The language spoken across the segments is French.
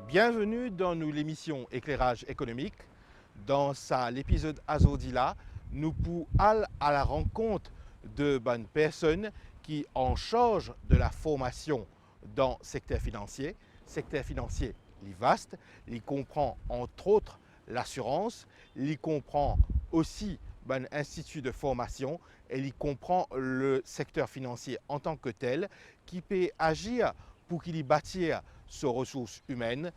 Bienvenue dans l'émission Éclairage économique. Dans l'épisode Azodila, nous pouvons aller à la rencontre de bonnes personnes qui en charge de la formation dans le secteur financier. Le secteur financier est vaste, il comprend entre autres l'assurance, il comprend aussi un institut de formation et il comprend le secteur financier en tant que tel qui peut agir pour qu'il y bâtir sur ressources humaines.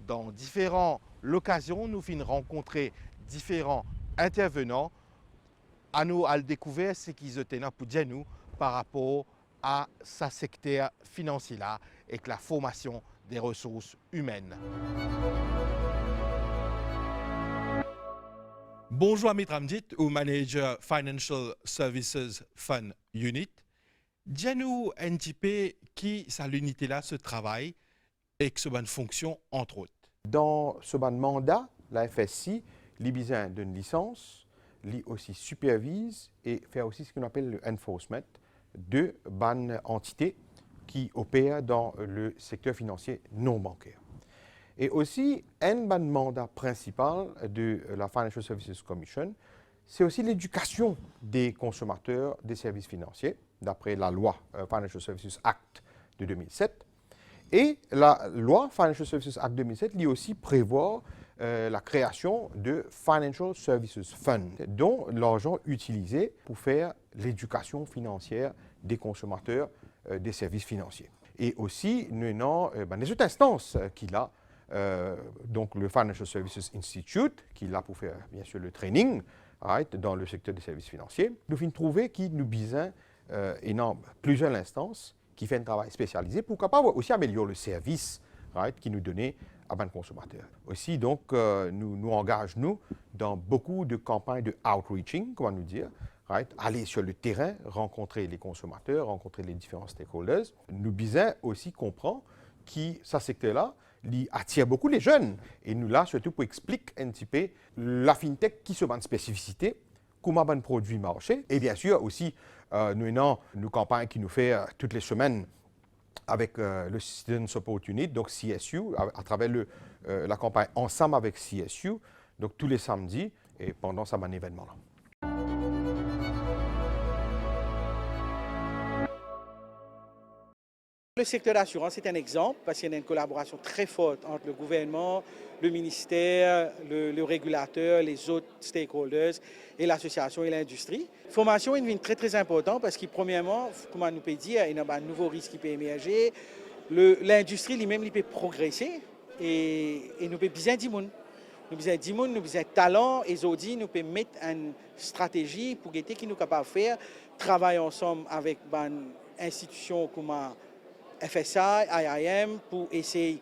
Dans différentes occasions, nous finissons rencontrer différents intervenants à nous à le découvrir ce qu'ils étaient là pour dire nous par rapport à ce secteur financier là et la formation des ressources humaines. Bonjour Amit Ramjit, au manager Financial Services Fund Unit. Dis-nous un petit peu qui ça l'unité là se travaille et que ce bonne fonction entre autres. Dans ce bon mandat, la FSI a besoin d'une licence, lui aussi supervise et fait aussi ce qu'on appelle le enforcement de bonnes entités qui opèrent dans le secteur financier non bancaire. Et aussi, un bon mandat principal de la Financial Services Commission, c'est aussi l'éducation des consommateurs des services financiers, d'après la loi Financial Services Act de 2007. Et la loi Financial Services Act 2007 lui aussi prévoit la création de Financial Services Fund, dont l'argent utilisé pour faire l'éducation financière des consommateurs des services financiers. Et aussi, nous avons les autres instances qu'il a, donc le Financial Services Institute, qui est là pour faire bien sûr le training dans le secteur des services financiers. Nous avons trouvé qu'il nous besoin plusieurs instances qui fait un travail spécialisé pour capable aussi améliorer le service qui nous donnait à nos consommateurs. Aussi, donc, nous engageons dans beaucoup de campagnes de outreaching, comment nous dire, aller sur le terrain, rencontrer les consommateurs, rencontrer les différents stakeholders. Nous besoin aussi comprendre que ce secteur-là attire beaucoup les jeunes. Et nous là, surtout pour expliquer un petit peu la fintech qui se met en spécificité, comment un produit marche. Et bien sûr aussi, nous avons une campagne qui nous fait toutes les semaines avec le Citizen Support Unit, donc CSU, à travers la campagne Ensemble avec CSU, donc tous les samedis et pendant ce bon événement-là. Le secteur d'assurance est un exemple parce qu'il y a une collaboration très forte entre le gouvernement, le ministère, le régulateur, les autres stakeholders et l'association et l'industrie. La formation est une très très importante parce que premièrement, comme nous peut dire, il y a un nouveau risque qui peut émerger. L'industrie lui-même peut progresser et nous peut besoin de monde. Nous besoin de monde, nous besoin de talent et aujourd'hui nous pouvons mettre une stratégie pour guetter qui nous capable de faire, travailler ensemble avec une institution comme FSI, IIM, pour essayer de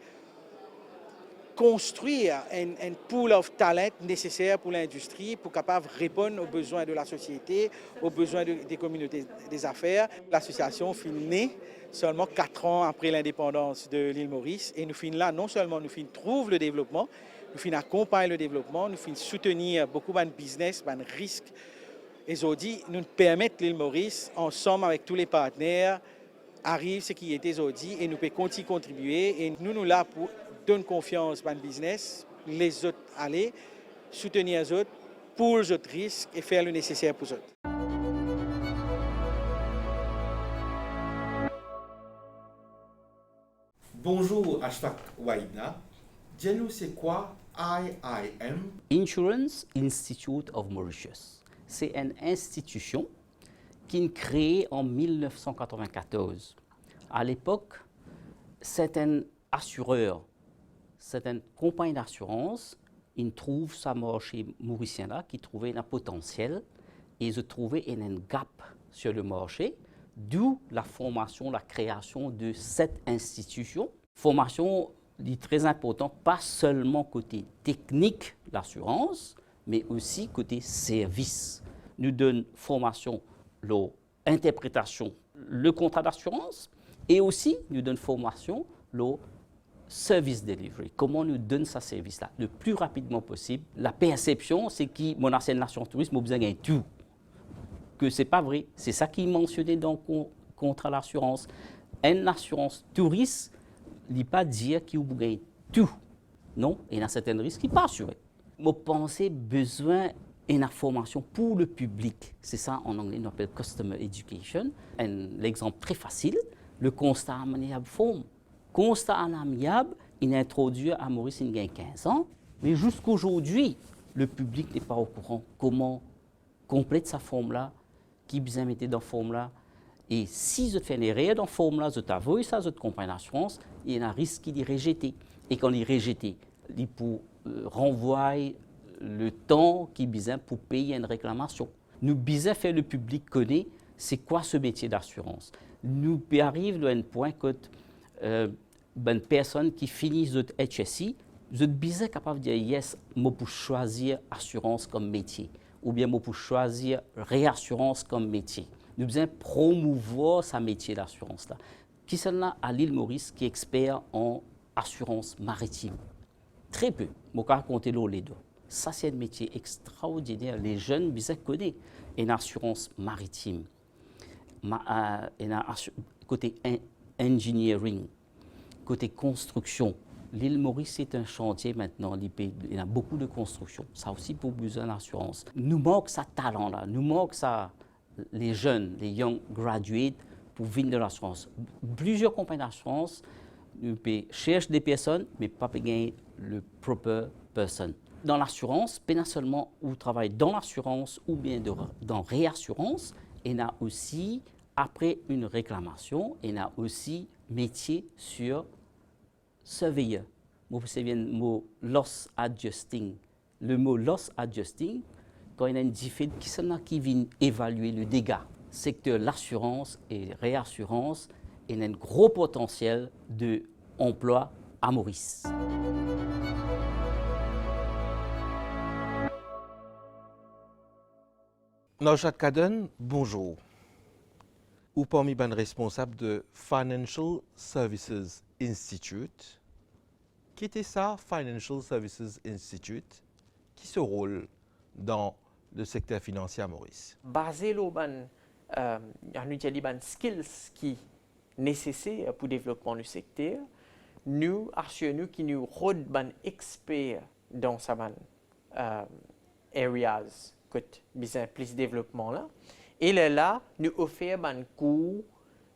construire un pool of talent nécessaire pour l'industrie, pour capable de répondre aux besoins de la société, aux besoins des communautés des affaires. L'association finit née seulement 4 ans après l'indépendance de l'île Maurice et nous finissons là, non seulement nous finissons trouver le développement, nous finissons accompagner le développement, nous finissons soutenir beaucoup de business, de risques. Et aujourd'hui, nous permettons l'île Maurice, ensemble avec tous les partenaires, arrive ce qui était aujourd'hui et nous pouvons continuer à contribuer et nous là pour donner confiance dans le business, les autres aller, soutenir les autres pour les autres risques et faire le nécessaire pour eux. Bonjour Ashfaq Waïdna, dis-nous c'est quoi IIM? Insurance Institute of Mauritius. C'est une institution qui est créée en 1994. À l'époque, c'est un assureur, c'est une compagnie d'assurance. Ils trouvent ça marché mauricien là, qui trouvait un potentiel et ils trouvaient un gap sur le marché, d'où la formation, la création de cette institution. Formation est très importante, pas seulement côté technique l'assurance, mais aussi côté service. Nous donnons formation l'interprétation, le contrat d'assurance, et aussi nous donne formation, le service delivery, comment nous donne ce service-là le plus rapidement possible. La perception, c'est que mon ancienne nation tourisme a besoin de tout. Que ce n'est pas vrai. C'est ça qui est mentionné dans le contrat d'assurance. Une assurance touriste ne pas dire qu'il a besoin de tout. Non, il y a certains risques qui ne sont pas assurés. Je pense qu'il y a besoin d'une information pour le public. C'est ça en anglais, on appelle Customer Education. L'exemple très facile, le constat amiable forme. Constat amiable, il est introduit à Maurice il y a 15 ans, mais jusqu'aujourd'hui, le public n'est pas au courant comment complète sa forme-là, qui besoin mettre dans forme-là. Et si je fais une erreur dans forme-là, je t'avoue ça, je te comprends l'assurance, il y a un risque qu'il est rejeté. Et quand il est rejeté, il peut renvoyer le temps qu'il besoin pour payer une réclamation. Nous besoin faire le public connaître c'est quoi ce métier d'assurance. Nous arrivons à un point que une personne qui finit notre HSI, je suis capable de dire yes, je peux choisir assurance comme métier, ou bien je peux choisir réassurance comme métier. Nous devons promouvoir ce métier d'assurance-là. Qui sont là à l'île Maurice qui est expert en assurance maritime? Très peu. Je vais raconter les deux. Ça, c'est un métier extraordinaire. Les jeunes connaissent une assurance maritime. Côté engineering, côté construction. L'île Maurice, c'est un chantier maintenant. Il y a beaucoup de construction. Ça aussi pour besoin d'assurance. Nous manque ça talent-là. Nous manque ça les jeunes, les young graduates pour venir de l'assurance. Plusieurs compagnies d'assurance cherchent des personnes, mais pas gagner le proper person. Dans l'assurance, pas seulement où travaille dans l'assurance ou bien dans réassurance, il y a aussi, après une réclamation, il y a aussi métier sur surveilleur. Vous savez le mot loss adjusting. Le mot loss adjusting, quand il y a une différence qui vient évaluer le dégât, secteur l'assurance et réassurance, il y a un gros potentiel d'emploi à Maurice. Naushad Kaden, bonjour. Ou parmi les responsables de Financial Services Institute. Qui était ça, Financial Services Institute? Qui se rôle dans le secteur financier à Maurice? Basé sur les skills qui sont nécessaires pour le développement du secteur, nous assurons que nous sommes experts dans ces areas que besoin plus de développement là. Et là, nous offrons un cours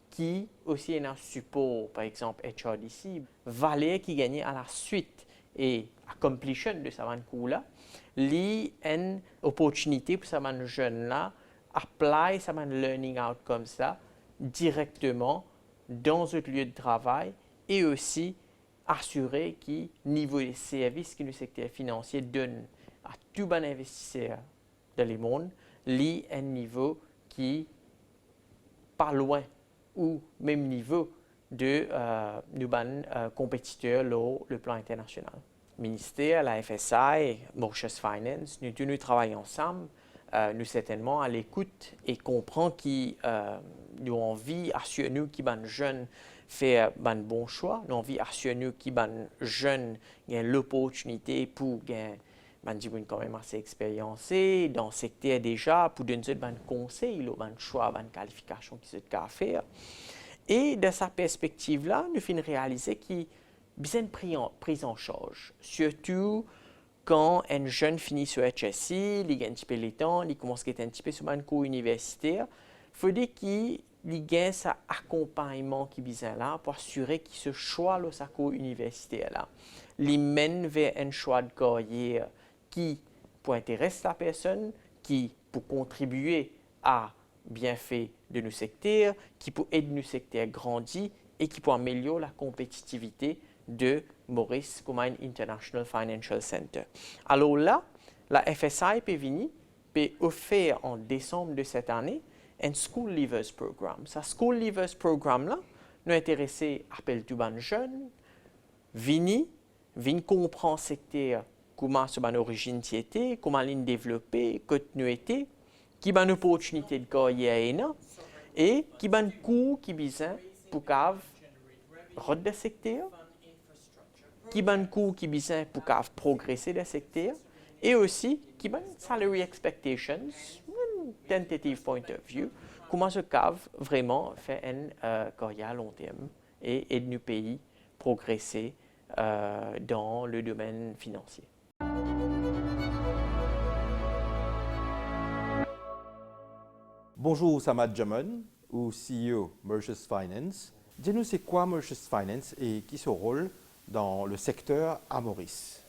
qui aussi un support, par exemple HRDC, valeur qui gagne à la suite et accomplishment de ce cours là, li une opportunité pour ces jeunes là apply ces learning outcomes ça directement dans un lieu de travail et aussi assurer que niveau des services que le secteur financier donne à tout bon investisseur dans le monde, li un niveau qui pas loin ou même niveau de nos compétiteurs le plan international. Le ministère, la FSI, Mauritius Finance, nous travaillons ensemble, nous certainement à l'écoute et comprend qui nous envie assurer nous qui ban jeunes faire un bon choix, nous envie assurer nous qui ban jeunes gagnent l'opportunité pour gagner quand même assez expérimenté dans le secteur déjà pour donner un conseil, un choix, une qualification qui se doit faire. Et de sa perspective-là, nous finissons réaliser qu'il y a besoin de prise en charge. Surtout quand un jeune finit sur HSI, il gagne un petit peu le temps, il commence à être un petit peu sur un cours universitaire, il faut dire qu'il gagne cet accompagnement qui besoin là pour assurer qu'il se choix de sa cours universitaire là. Il mène vers un choix de carrière qui pour intéresser la personne, qui pour contribuer à bienfait de nos secteurs, qui pour aider nos secteurs grandir et qui pour améliorer la compétitivité de Maurice comme un International Financial Center. Alors là, la FSI peut venir, peut offrir en décembre de cette année un School Leavers Programme. Ce School Leavers Programme-là, nous intéressés appelle tout ban jeunes, viennent comprendre le secteur, comment son origine était, comment l'in développer, continuité, qui a une opportunité de carrière et qui a un coût qui besoin pour cave rôle de secteur qui ban coût qui besoin pour progresser dans le secteur et aussi qui ban salary expectations, tentative point of view, comment ce cave vraiment fait un carrière à long terme et aide nos pays progresser dans le domaine financier. Bonjour, Samad Jamon, ou CEO Mauritius Finance. Dis-nous, c'est quoi Mauritius Finance et qui son rôle dans le secteur à Maurice?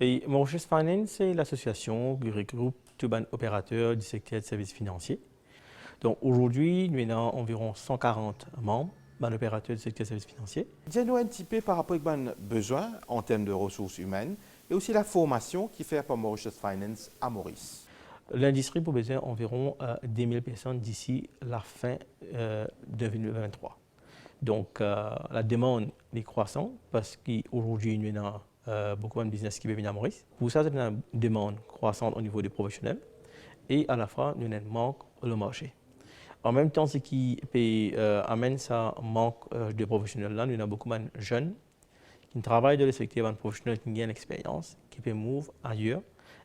Et Mauritius Finance, c'est l'association qui regroupe tous les opérateurs du secteur de services financiers. Donc aujourd'hui, nous avons environ 140 membres, opérateurs du secteur de services financiers. Dis-nous un petit peu par rapport aux besoins en termes de ressources humaines et aussi la formation qui fait par Mauritius Finance à Maurice. L'industrie pour besoin environ 10 000 personnes d'ici la fin de 2023. Donc la demande est croissante parce qu'aujourd'hui, nous avons beaucoup de business qui veut venir à Maurice. Pour ça, c'est une demande croissante au niveau des professionnels et à la fois, nous avons un manque le marché. En même temps, ce qui amène ça manque de professionnels là, nous avons beaucoup de jeunes qui travaillent dans le secteur, des professionnels qui ont l'expérience, qui peuvent move ailleurs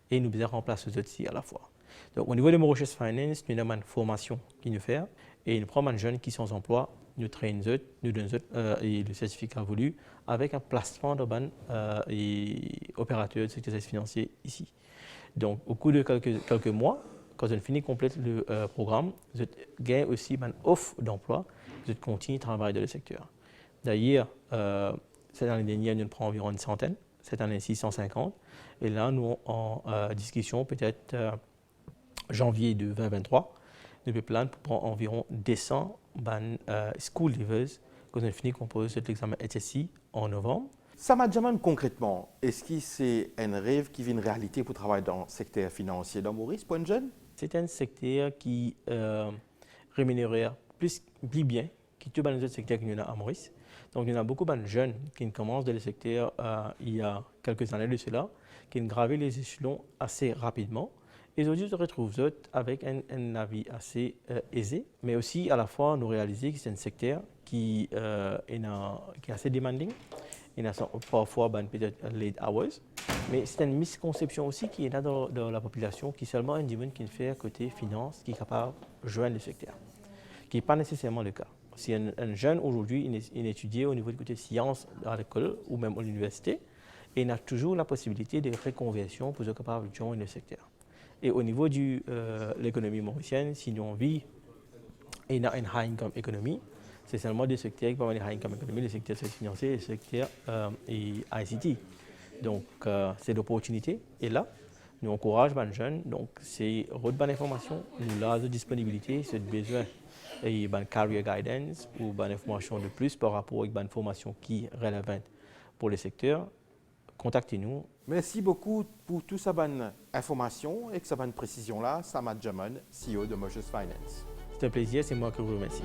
et nous devons remplacer eux aussi à la fois. Donc, au niveau de Mauritius Finance, nous avons une formation qui nous fait et nous prenons des jeunes qui sont en emploi, nous traînons eux, nous donnons le certificat voulu avec un placement de opérateurs de secteur financier ici. Donc, au cours de quelques mois, quand on finit complète le programme, vous gagnez aussi une offre d'emploi, vous continuez à travailler dans le secteur. D'ailleurs, cette année dernière, nous prenons environ une centaine, cette année 650, et là, nous en discussion peut-être janvier de 2023, nous planifions pour prendre environ 200 school leavers quand on finit composer l'examen HSC en novembre. Samad Jamon, concrètement, est-ce que c'est un rêve qui vient une réalité pour travailler dans le secteur financier dans Maurice pour un jeune? C'est un secteur qui rémunére plus bien que tous les autres secteurs que nous avons à Maurice. Donc, il y a beaucoup de jeunes qui commencent dans le secteur il y a quelques années de cela, qui ont gravé les échelons assez rapidement. Et aujourd'hui, se retrouvent avec un avis assez aisé, mais aussi à la fois nous réaliser que c'est un secteur qui est assez demanding. Il y a parfois peut-être late hours, mais c'est une misconception aussi qui est là dans la population, qui est seulement un domaine qui fait côté finance, qui est capable de joindre le secteur, qui n'est pas nécessairement le cas. Si un jeune aujourd'hui il étudie au niveau du côté sciences à l'école ou même à l'université, il a toujours la possibilité de reconversion pour être capable de joindre le secteur. Et au niveau de l'économie mauricienne, si on vit une high income economy, c'est seulement des secteurs qui parlent de high income economy, les secteurs financiers et les secteurs ICT. Donc, c'est l'opportunité. Et là, nous encourageons les jeunes. Donc, c'est une bonne information, nous avons la disponibilité, c'est besoin et career guidance ou une information de plus par rapport à une formation qui est relevante pour les secteurs. Contactez-nous. Merci beaucoup pour toute cette bonne information et cette bonne précision-là. Samad Jamon, CEO de Mauritius Finance. C'est un plaisir, c'est moi qui vous remercie.